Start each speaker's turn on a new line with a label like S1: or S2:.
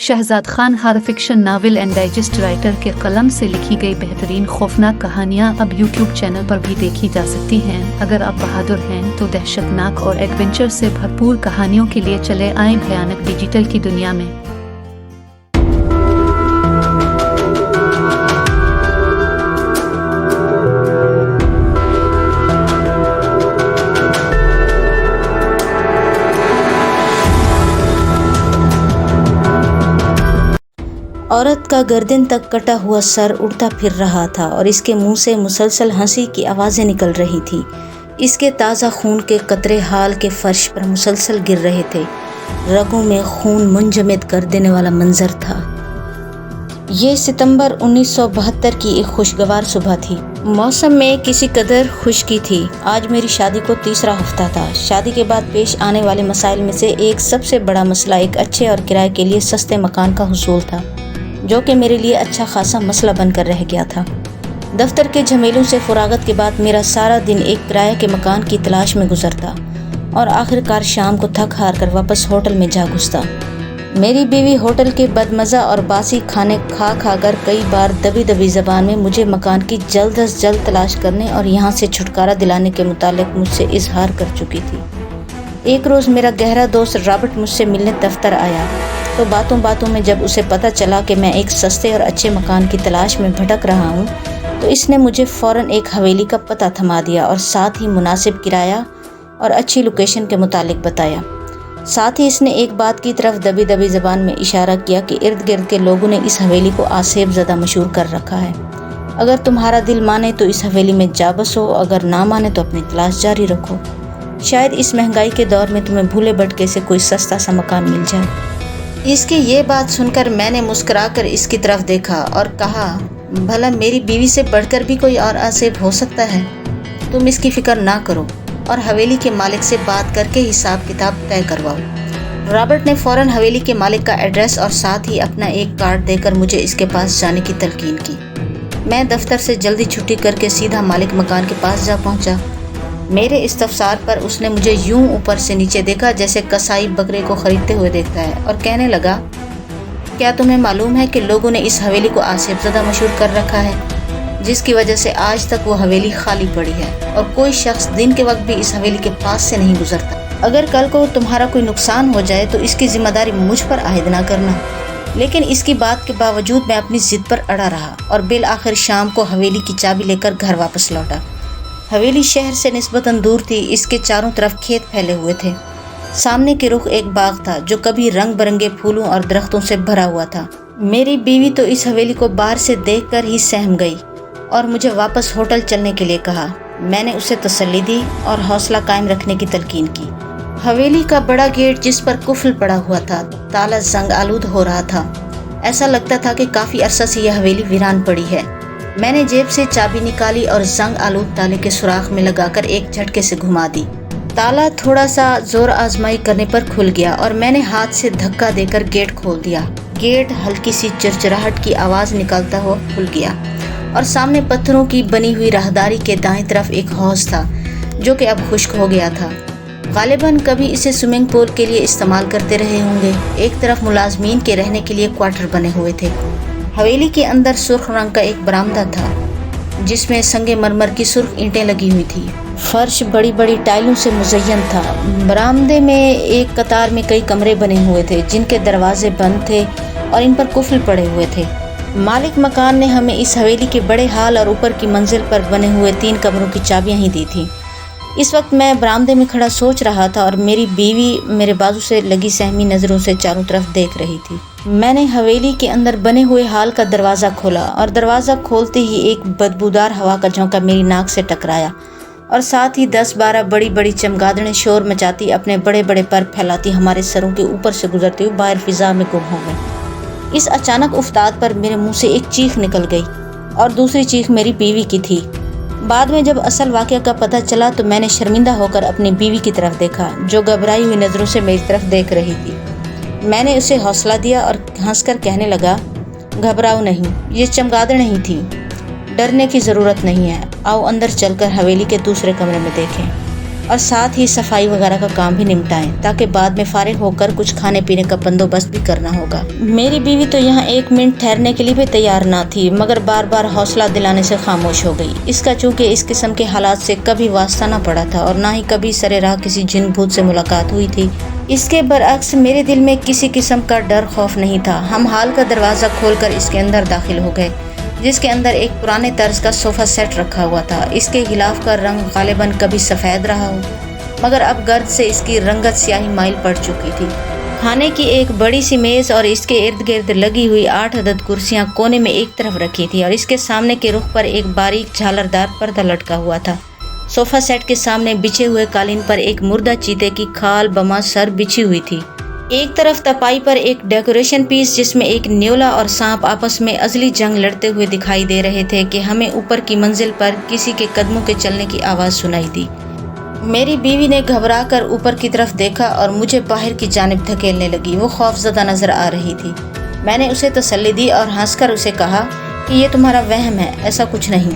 S1: Shahzad Khan horror fiction novel and digest writer के कलम से लिखी गई बेहतरीन खौफनाक कहानियाँ अब यूट्यूब चैनल पर भी देखी जा सकती हैं। अगर आप बहादुर हैं तो दहशतनाक और एडवेंचर से भरपूर कहानियों के लिए चले आएं भयानक डिजिटल की दुनिया में।
S2: औरत का गर्दन तक कटा हुआ सर उड़ता फिर रहा था और इसके मुंह से मुसलसल हंसी की आवाज़ें निकल रही थी। इसके ताज़ा खून के कतरे हाल के फर्श पर मुसलसल गिर रहे थे। रगों में खून मुंजमद कर देने वाला मंजर था। ये सितंबर 1972 की एक खुशगवार सुबह थी। मौसम में किसी कदर खुशकी थी। आज मेरी शादी को तीसरा हफ्ता था। शादी के बाद पेश आने वाले मसाइल में से एक सबसे बड़ा मसला एक अच्छे और किराए के लिए सस्ते मकान का हुसूल था, जो कि मेरे लिए अच्छा खासा मसला बनकर रह गया था। दफ्तर के झमेलों से फुरागत के बाद मेरा सारा दिन एक किराए के मकान की तलाश में गुजरता और आखिरकार शाम को थक हार कर वापस होटल में जा घुसता। मेरी बीवी होटल के बदमज़ा और बासी खाने खा कर कई बार दबी दबी ज़बान में मुझे मकान की जल्द अज जल्द तलाश करने और यहाँ से छुटकारा दिलाने के मुतालिक मुझसे इजहार कर चुकी थी। एक रोज़ मेरा गहरा दोस्त रॉबर्ट मुझसे मिलने दफ्तर आया तो बातों बातों में जब उसे पता चला कि मैं एक सस्ते और अच्छे मकान की तलाश में भटक रहा हूँ तो इसने मुझे फ़ौरन एक हवेली का पता थमा दिया और साथ ही मुनासिब किराया और अच्छी लोकेशन के मुतालिक बताया। साथ ही इसने एक बात की तरफ दबी दबी ज़बान में इशारा किया कि इर्द गिर्द के लोगों ने इस हवेली को आसेब ज़दा मशहूर कर रखा है। अगर तुम्हारा दिल माने तो इस हवेली में जा बसो, अगर ना माने तो अपनी तलाश जारी रखो। शायद इस महंगाई के दौर में तुम्हें भूले भटके से कोई सस्ता सा मकान मिल जाए। इसकी ये बात सुनकर मैंने मुस्कुराकर इसकी तरफ देखा और कहा, भला मेरी बीवी से बढ़कर भी कोई और आसेब हो सकता है? तुम इसकी फ़िक्र ना करो और हवेली के मालिक से बात करके हिसाब किताब तय करवाओ। रॉबर्ट ने फ़ौरन हवेली के मालिक का एड्रेस और साथ ही अपना एक कार्ड देकर मुझे इसके पास जाने की तलकीन की। मैं दफ्तर से जल्दी छुट्टी करके सीधा मालिक मकान के पास जा पहुंचा। मेरे इस्तफसार पर उसने मुझे यूं ऊपर से नीचे देखा जैसे कसाई बकरे को खरीदते हुए देखता है और कहने लगा, क्या तुम्हें मालूम है कि लोगों ने इस हवेली को आसेब ज़दा मशहूर कर रखा है, जिसकी वजह से आज तक वो हवेली खाली पड़ी है और कोई शख्स दिन के वक्त भी इस हवेली के पास से नहीं गुजरता। अगर कल को तुम्हारा कोई नुकसान हो जाए तो इसकी जिम्मेदारी मुझ पर आयद ना करना। लेकिन इसकी बात के बावजूद मैं अपनी ज़िद पर अड़ा रहा और बिल आखिर शाम को हवेली की चाबी लेकर घर वापस लौटा। हवेली शहर से निस्बतन दूर थी। इसके चारों तरफ खेत फैले हुए थे। सामने के रुख एक बाग था जो कभी रंग बिरंगे फूलों और दरख्तों से भरा हुआ था। मेरी बीवी तो इस हवेली को बाहर से देखकर ही सहम गई और मुझे वापस होटल चलने के लिए कहा। मैंने उसे तसल्ली दी और हौसला कायम रखने की तलकीन की। हवेली का बड़ा गेट जिस पर कुफल पड़ा हुआ था, ताला जंग आलूद हो रहा था। ऐसा लगता था कि काफ़ी अरसा से यह हवेली वीरान पड़ी है। मैंने जेब से चाबी निकाली और जंग आलूद ताले के सुराख में लगाकर एक झटके से घुमा दी। ताला थोड़ा सा जोर आजमाई करने पर खुल गया और मैंने हाथ से धक्का देकर गेट खोल दिया। गेट हल्की सी चिरचिराहट की आवाज़ निकालता हुआ खुल गया और सामने पत्थरों की बनी हुई राहदारी के दाएं तरफ एक हौज था जो कि अब खुश्क हो गया था। गालिबन कभी इसे स्विमिंग पूल के लिए इस्तेमाल करते रहे होंगे। एक तरफ मुलाजमीन के रहने के लिए क्वार्टर बने हुए थे। हवेली के अंदर सुर्ख रंग का एक बरामदा था जिसमें संगे मरमर की सुर्ख ईंटें लगी हुई थी। फर्श बड़ी बड़ी टाइलों से मुज़य्यन था। बरामदे में एक कतार में कई कमरे बने हुए थे जिनके दरवाजे बंद थे और इन पर कुफल पड़े हुए थे। मालिक मकान ने हमें इस हवेली के बड़े हाल और ऊपर की मंजिल पर बने हुए 3 कमरों की चाबियां ही दी थी। इस वक्त मैं बरामदे में खड़ा सोच रहा था और मेरी बीवी मेरे बाजू से लगी सहमी नज़रों से चारों तरफ देख रही थी। मैंने हवेली के अंदर बने हुए हाल का दरवाज़ा खोला और दरवाज़ा खोलते ही एक बदबूदार हवा का झोंका मेरी नाक से टकराया और साथ ही 10-12 बड़ी बड़ी चमगादड़ें शोर मचाती अपने बड़े बड़े पर फैलाती हमारे सरों के ऊपर से गुजरते हुए बाहर फिजा में गुम हो गई। इस अचानक उफ्ताद पर मेरे मुंह से एक चीख निकल गई और दूसरी चीख मेरी बीवी की थी। बाद में जब असल वाक़या का पता चला तो मैंने शर्मिंदा होकर अपनी बीवी की तरफ देखा जो घबराई हुई नज़रों से मेरी तरफ देख रही थी। मैंने उसे हौसला दिया और हंसकर कहने लगा, घबराओ नहीं, ये चमगादड़ नहीं थी। डरने की ज़रूरत नहीं है। आओ अंदर चलकर हवेली के दूसरे कमरे में देखें। और साथ ही सफाई वगैरह का काम भी निपटाएं, ताकि बाद में फारिग होकर कुछ खाने पीने का बंदोबस्त भी करना होगा। मेरी बीवी तो यहाँ 1 मिनट ठहरने के लिए भी तैयार ना थी, मगर बार बार हौसला दिलाने से खामोश हो गई। इसका चूँकि इस किस्म के हालात से कभी वास्ता न पड़ा था और ना ही कभी सरे राह किसी जिन भूत से मुलाकात हुई थी। इसके बरअक्स मेरे दिल में किसी किस्म का डर खौफ नहीं था। हम हाल का दरवाज़ा खोलकर इसके अंदर दाखिल हो गए, जिसके अंदर एक पुराने तर्ज का सोफ़ा सेट रखा हुआ था। इसके गिलाफ का रंग गालिबन कभी सफ़ेद रहा हो, मगर अब गर्द से इसकी रंगत स्याही माइल पड़ चुकी थी। खाने की एक बड़ी सी मेज़ और इसके इर्द गिर्द लगी हुई 8 अदद कुर्सियाँ कोने में एक तरफ रखी थी और इसके सामने के रुख पर एक बारीक झालरदार पर्दा लटका हुआ था। सोफ़ा सेट के सामने बिछे हुए कालीन पर एक मुर्दा चीते की खाल बमा सर बिछी हुई थी। एक तरफ तपाई पर एक डेकोरेशन पीस जिसमें एक न्योला और सांप आपस में अजली जंग लड़ते हुए दिखाई दे रहे थे कि हमें ऊपर की मंजिल पर किसी के कदमों के चलने की आवाज़ सुनाई दी। मेरी बीवी ने घबरा कर ऊपर की तरफ देखा और मुझे बाहर की जानिब धकेलने लगी। वो खौफजदा नजर आ रही थी। मैंने उसे तसल्ली दी और हंसकर उसे कहा कि ये तुम्हारा वहम है, ऐसा कुछ नहीं।